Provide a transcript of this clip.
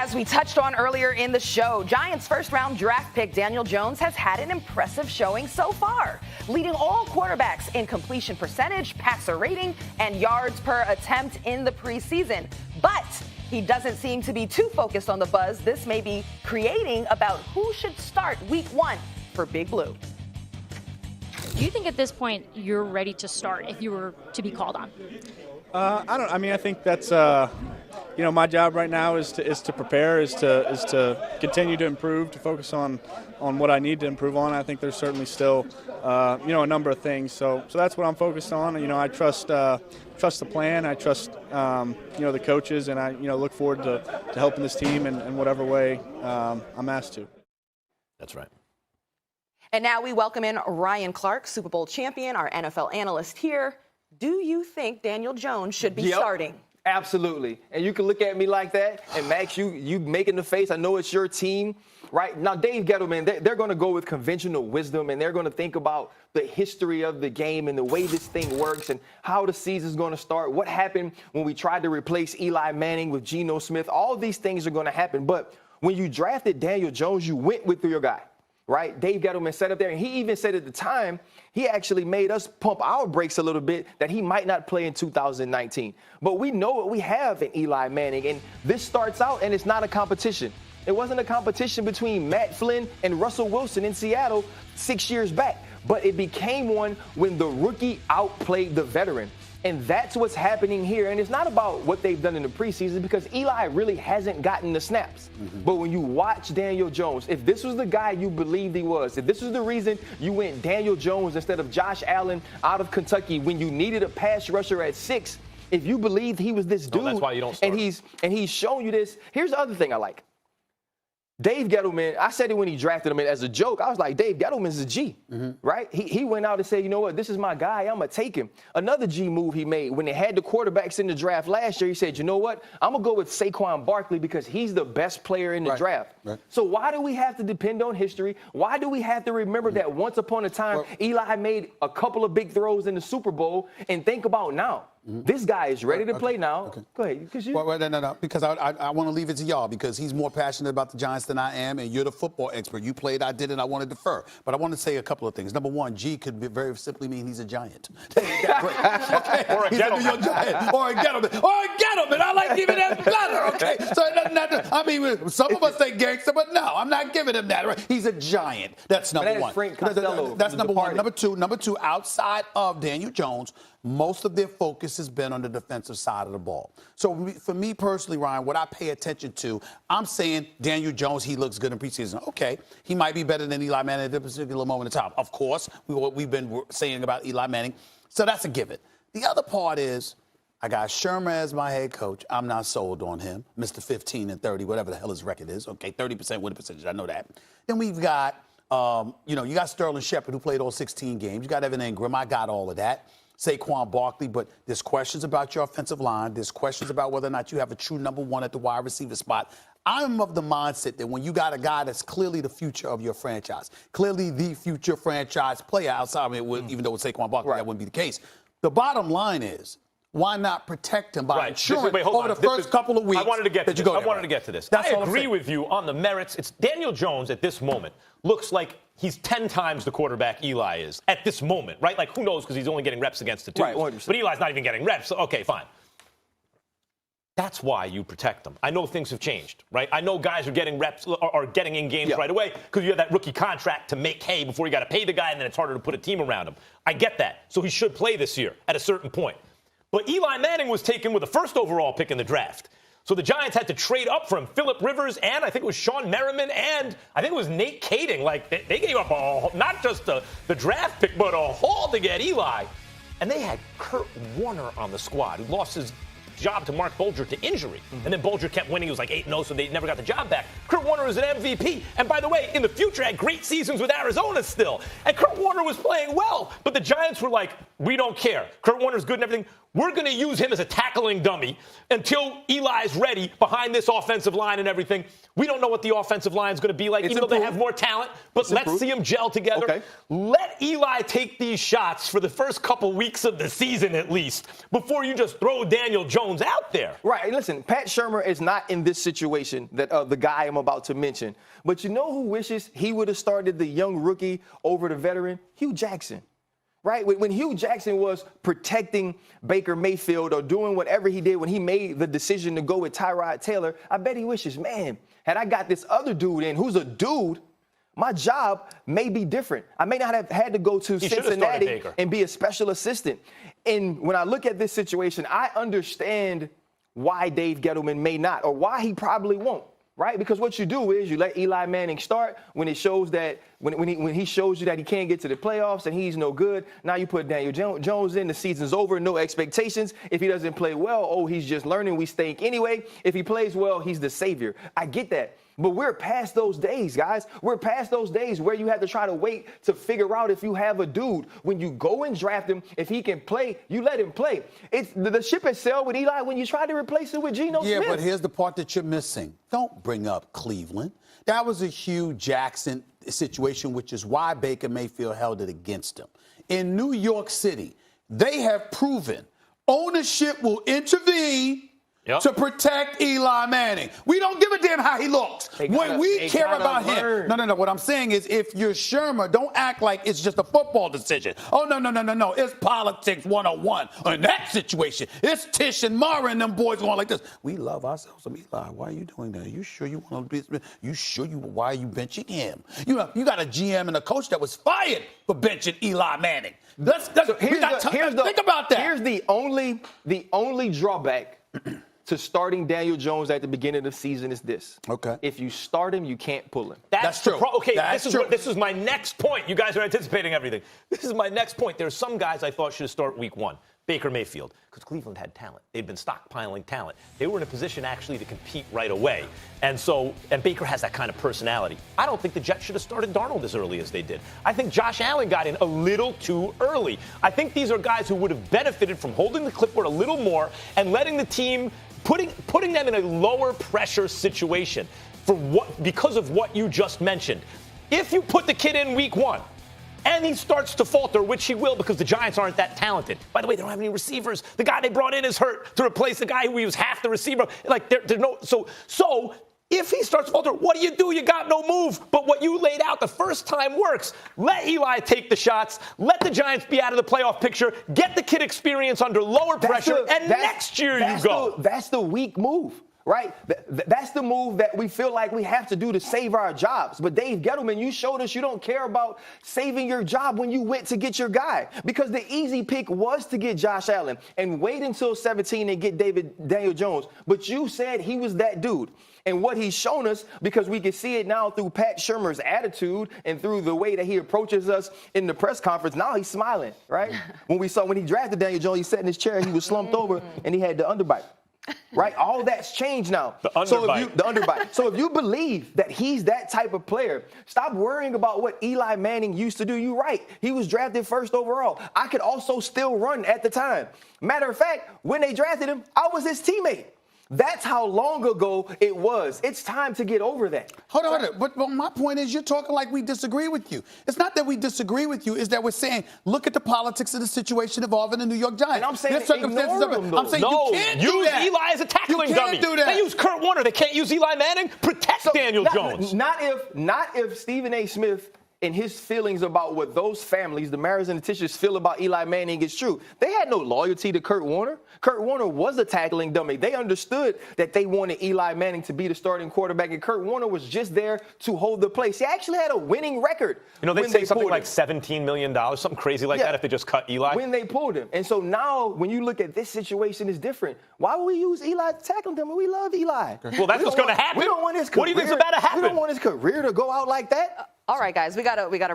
As we touched on earlier in the show, Giants first-round draft pick Daniel Jones has had an impressive showing so far, leading all quarterbacks in completion percentage, passer rating, and yards per attempt in the preseason. But he doesn't seem to be too focused on the buzz this may be creating about who should start Week 1 for Big Blue. Do you think at this point you're ready to start if you were to be called on? I think that's my job right now is to prepare, is to continue to improve, to focus on what I need to improve on. I think there's certainly still a number of things. So that's what I'm focused on. I trust the plan. I trust the coaches, and I look forward to helping this team in whatever way I'm asked to. That's right. And now we welcome in Ryan Clark, Super Bowl champion, our NFL analyst here. Do you think Daniel Jones should be starting? Absolutely. And you can look at me like that, and Max, you making the face. I know it's your team, right? Now, Dave Gettleman, they're going to go with conventional wisdom, and they're going to think about the history of the game and the way this thing works and how the season's going to start, what happened when we tried to replace Eli Manning with Geno Smith. All these things are going to happen. But when you drafted Daniel Jones, you went with your guy. Right? Dave Gettleman sat up there, and he even said at the time, he actually made us pump our brakes a little bit that he might not play in 2019. But we know what we have in Eli Manning, and this starts out, and it's not a competition. It wasn't a competition between Matt Flynn and Russell Wilson in Seattle 6 years back, but it became one when the rookie outplayed the veteran. And that's what's happening here. And it's not about what they've done in the preseason because Eli really hasn't gotten the snaps. But when you watch Daniel Jones, if this was the guy you believed he was, if this was the reason you went Daniel Jones instead of Josh Allen out of Kentucky when you needed a pass rusher at 6, if you believed he was this dude, that's why you don't start. and he's shown you this. Here's the other thing I like. Dave Gettleman, I said it when he drafted him as a joke. I was like, Dave Gettleman's a G, right? He went out and said, you know what, this is my guy. I'm going to take him. Another G move he made when they had the quarterbacks in the draft last year, he said, you know what, I'm going to go with Saquon Barkley because he's the best player in the draft. Right. So why do we have to depend on history? Why do we have to remember that once upon a time, Eli made a couple of big throws in the Super Bowl and think about now? This guy is ready to play now. Okay. Go ahead. No. Because I want to leave it to y'all because he's more passionate about the Giants than I am, and you're the football expert. You played, I did, and I want to defer. But I want to say a couple of things. Number one, G could very simply mean he's a giant. Okay. Or a he's gentleman. a New York Giant. Or a gentleman. I like giving that better, okay? So it doesn't have to, some of us say gangster, but no, I'm not giving him that. Right? He's a giant. That's number one. Frank Costello That's number one. Departed. Number two, outside of Daniel Jones, most of their focus has been on the defensive side of the ball. So for me personally, Ryan, what I pay attention to, I'm saying Daniel Jones, he looks good in preseason. Okay, he might be better than Eli Manning at this particular moment in time. Of course, what we've been saying about Eli Manning. So that's a given. The other part is I got Shermer as my head coach. I'm not sold on him. Mr. 15 and 30, whatever the hell his record is. Okay, 30% winning percentage. I know that. Then we've got, you got Sterling Shepard who played all 16 games. You got Evan Ingram. I got all of that. Saquon Barkley, but there's questions about your offensive line. There's questions about whether or not you have a true number one at the wide receiver spot. I'm of the mindset that when you got a guy that's clearly the future of your franchise, clearly the future franchise player outside, even though with Saquon Barkley, that wouldn't be the case. The bottom line is, why not protect him by ensuring over the first couple of weeks? I wanted to get to this. I wanted to get to this. I agree with you on the merits. It's Daniel Jones at this moment looks like he's 10 times the quarterback Eli is at this moment, right? Like, who knows because he's only getting reps against the twos. Right, but Eli's not even getting reps. So, okay, fine. That's why you protect them. I know things have changed, right? I know guys are getting reps or getting in games right away because you have that rookie contract to make hay before you got to pay the guy, and then it's harder to put a team around him. I get that. So he should play this year at a certain point. But Eli Manning was taken with the first overall pick in the draft. So the Giants had to trade up from Phillip Rivers and I think it was Sean Merriman and I think it was Nate Kading. Like, they gave up not just the draft pick, but a haul to get Eli. And they had Kurt Warner on the squad, who lost his job to Mark Bolger to injury. And then Bolger kept winning. He was like 8-0, so they never got the job back. Kurt Warner is an MVP. And by the way, in the future, had great seasons with Arizona still. And Kurt Warner was playing well. But the Giants were like, we don't care. Kurt Warner's good and everything. we're going to use him as a tackling dummy until Eli's ready behind this offensive line and everything. We don't know what the offensive line is going to be like, even though they have more talent. But let's see them gel together. Okay. Let Eli take these shots for the first couple weeks of the season at least before you just throw Daniel Jones out there. Right. Listen, Pat Shurmur is not in this situation that the guy I'm about to mention. But you know who wishes he would have started the young rookie over the veteran? Hugh Jackson. Right? When Hugh Jackson was protecting Baker Mayfield or doing whatever he did when he made the decision to go with Tyrod Taylor, I bet he wishes, man, had I got this other dude in who's a dude, my job may be different. I may not have had to go to Cincinnati and be a special assistant. And when I look at this situation, I understand why Dave Gettleman may not, or why he probably won't. Right? Because what you do is you let Eli Manning start when it shows that when he shows you that he can't get to the playoffs and he's no good. Now you put Daniel Jones in, the season's over, no expectations. If he doesn't play well, oh, he's just learning, we stink anyway. If he plays well, he's the savior. I get that. But we're past those days, guys. We're past those days where you have to try to wait to figure out if you have a dude. When you go and draft him, if he can play, you let him play. It's the ship has sailed with Eli when you try to replace it with Geno Smith. Yeah, but here's the part that you're missing. Don't bring up Cleveland. That was a Hugh Jackson situation, which is why Baker Mayfield held it against him. In New York City, they have proven ownership will intervene to protect Eli Manning. We don't give a damn how he looks. When we care about him. No. What I'm saying is if you're Shurmur, don't act like it's just a football decision. Oh, no. It's politics 101 in that situation. It's Tish and Mara and them boys going like this. We love ourselves some Eli. Why are you doing that? You sure you want to be? Why are you benching him? You got a GM and a coach that was fired for benching Eli Manning. Think about that. Here's the only drawback to starting Daniel Jones at the beginning of the season is this. Okay. If you start him, you can't pull him. That's true. This is my next point. You guys are anticipating everything. This is my next point. There's some guys I thought should start week one. Baker Mayfield, because Cleveland had talent. They'd been stockpiling talent. They were in a position actually to compete right away. And Baker has that kind of personality. I don't think the Jets should have started Darnold as early as they did. I think Josh Allen got in a little too early. I think these are guys who would have benefited from holding the clipboard a little more and letting the team, putting them in a lower pressure situation because of what you just mentioned. If you put the kid in week one, and he starts to falter, which he will because the Giants aren't that talented. By the way, they don't have any receivers. The guy they brought in is hurt to replace the guy who was half the receiver. So if he starts to falter, what do? You got no move. But what you laid out the first time works. Let Eli take the shots. Let the Giants be out of the playoff picture. Get the kid experience under lower pressure. Next year you go. That's the weak move. Right? That's the move that we feel like we have to do to save our jobs. But Dave Gettleman, you showed us you don't care about saving your job when you went to get your guy. Because the easy pick was to get Josh Allen and wait until 17 and get Daniel Jones. But you said he was that dude. And what he's shown us, because we can see it now through Pat Shurmur's attitude and through the way that he approaches us in the press conference, now he's smiling, right? When he drafted Daniel Jones, he sat in his chair, he was slumped over, and he had the underbite. Right? All that's changed now. The underbite. So if you believe that he's that type of player, stop worrying about what Eli Manning used to do. You're right. He was drafted first overall. I could also still run at the time. Matter of fact, when they drafted him, I was his teammate. That's how long ago it was. It's time to get over that. Hold on. But my point is you're talking like we disagree with you. It's not that we disagree with you. It's that we're saying, look at the politics of the situation involving the New York Giants. And I'm saying ignore them, I'm saying you can't use Eli as a tackling dummy. They use Kurt Warner. They can't use Eli Manning. Protect Daniel Jones. Not if Stephen A. Smith and his feelings about what those families, the Maras and the Tisches, feel about Eli Manning is true. They had no loyalty to Kurt Warner. Kurt Warner was a tackling dummy. They understood that they wanted Eli Manning to be the starting quarterback, and Kurt Warner was just there to hold the place. He actually had a winning record. They'd say something like $17 million, something crazy like that if they just cut Eli. When they pulled him. And so now when you look at this situation, it's different. Why would we use Eli to tackle them? We love Eli. Well, that's what's going to happen. We don't want his career. What do you think's about to happen? We don't want his career to go out like that. All right, guys, we got to